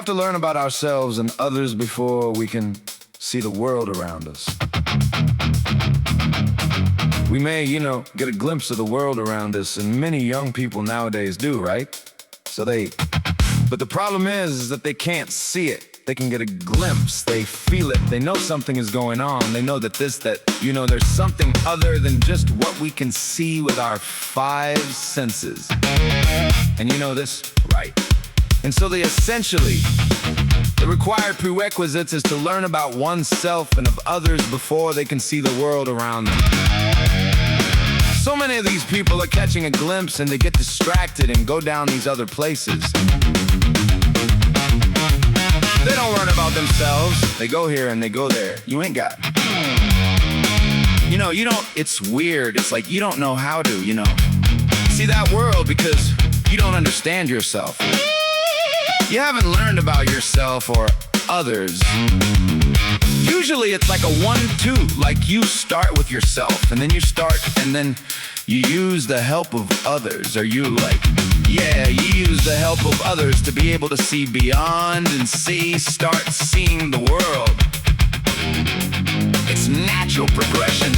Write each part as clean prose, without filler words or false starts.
to learn about ourselves and others before we can see the world around us. We may, get a glimpse of the world around us, and many young people nowadays do, right? But the problem is that they can't see it. They can get a glimpse, they feel it, they know something is going on. They know there's something other than just what we can see with our five senses. And you know this, right? And so the required prerequisites is to learn about oneself and of others before they can see the world around them. So many of these people are catching a glimpse and they get distracted and go down these other places. They don't learn about themselves. They go here and they go there. You ain't got. It's weird. It's like you don't know how to, see that world because you don't understand yourself. You haven't learned about yourself or others. Usually it's like a 1-2, like you start with yourself and then you use the help of others. Or you use the help of others to be able to see beyond and start seeing the world. It's natural progression.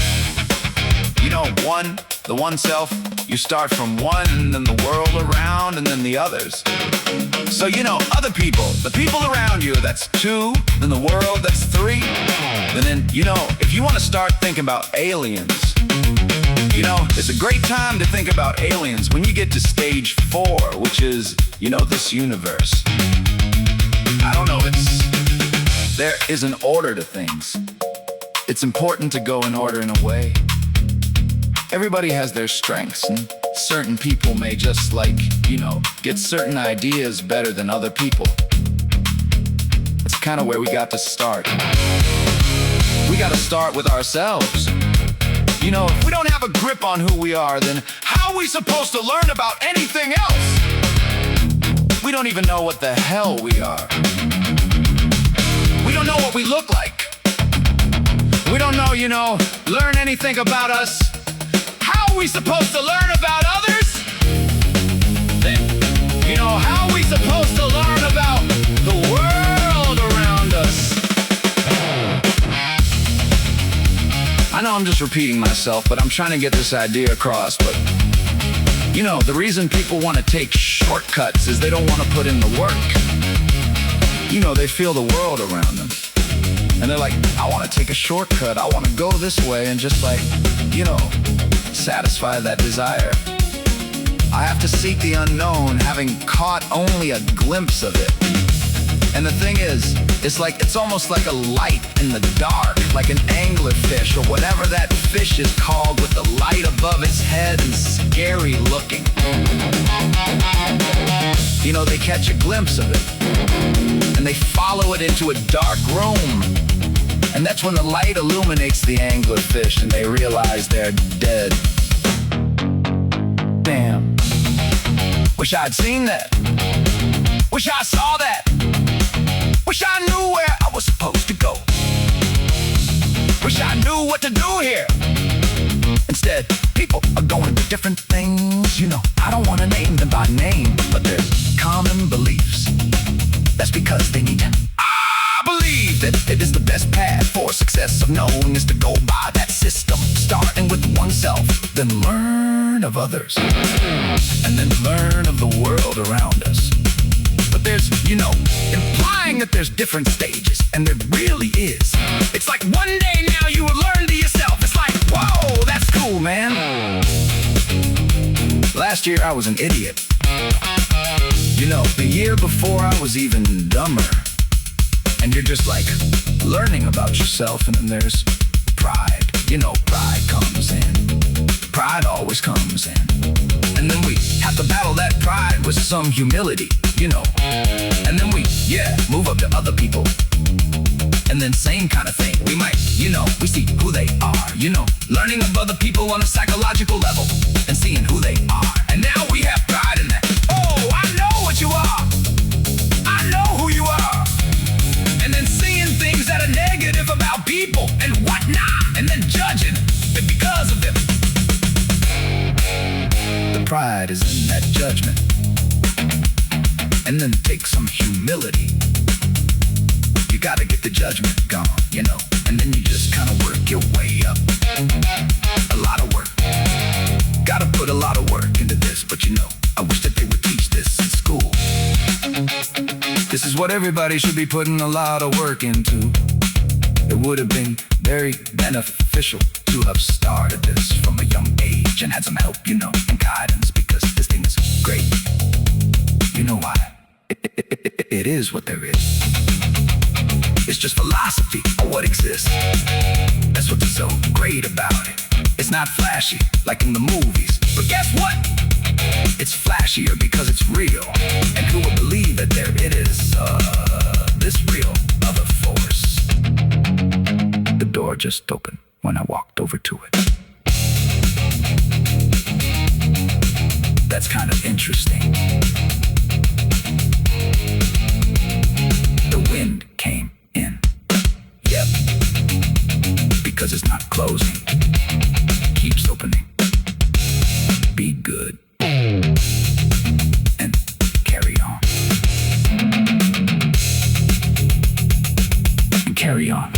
The one self, you start from one and then the world around and then the others. So other people, the people around you, that's 2, then the world, that's 3. And then, if you want to start thinking about aliens, it's a great time to think about aliens when you get to stage 4, which is, this universe. I don't know, there is an order to things. It's important to go in order in a way. Everybody has their strengths, and certain people may just get certain ideas better than other people. It's kind of where we got to start. We got to start with ourselves. If we don't have a grip on who we are, then how are we supposed to learn about anything else? We don't even know what the hell we are. We don't know what we look like. We don't know, learn anything about us. How are we supposed to learn about others? Then, how are we supposed to learn about the world around us? I know I'm just repeating myself, but I'm trying to get this idea across. But, the reason people want to take shortcuts is they don't want to put in the work. They feel the world around them. And they're like, I want to take a shortcut. I want to go this way and just satisfy that desire. I have to seek the unknown, having caught only a glimpse of it. And the thing is, it's almost like a light in the dark, like an anglerfish or whatever that fish is called, with the light above its head and scary looking. They catch a glimpse of it and they follow it into a dark room. And that's when the light illuminates the anglerfish and they realize they're dead. Damn. Wish I'd seen that. Wish I saw that. Wish I knew where I was supposed to go. Wish I knew what to do here. Instead, people are going to different things. I don't want to name them by name, but there's common beliefs. That's because they need to. I believe that it is the best path for success of known is to go by that system, starting with oneself, then learn of others, and then learn of the world around us. But there's, implying that there's different stages, and there really is. It's like one day now you will learn to yourself. It's like, whoa, that's cool, man. Last year I was an idiot. The year before I was even dumber. And you're just learning about yourself, and then there's pride. Pride comes in. Pride always comes in. And then we have to battle that pride with some humility, And then we, move up to other people. And then same kind of thing. We might, we see who they are, learning of other people on a psychological level and seeing who they are. And now we have pride in that. Oh, I know what you are. I know who you are. And then seeing things that are negative about people and whatnot, and then judging it because of them. The pride is in that judgment. and then take some humility. You gotta get the judgment gone, you know, and then you just kinda work your way up. A lot of work. Gotta put a lot of work into this, but you know, I wish that they would teach this in school. This is what everybody should be putting a lot of work into. It would have been very beneficial to have started this from a young age and had some help, you know, and guidance, because this thing is great. You know why? It is what there is. It's just philosophy of what exists. That's what's so great about it. It's not flashy like in the movies, but guess what? It's flashier because it's real. And who would believe that there it is, this real other force? The door just opened when I walked over to it. That's kind of interesting. The wind came in. Yep. Because it's not closing. Keeps opening. Be good. And carry on. And carry on.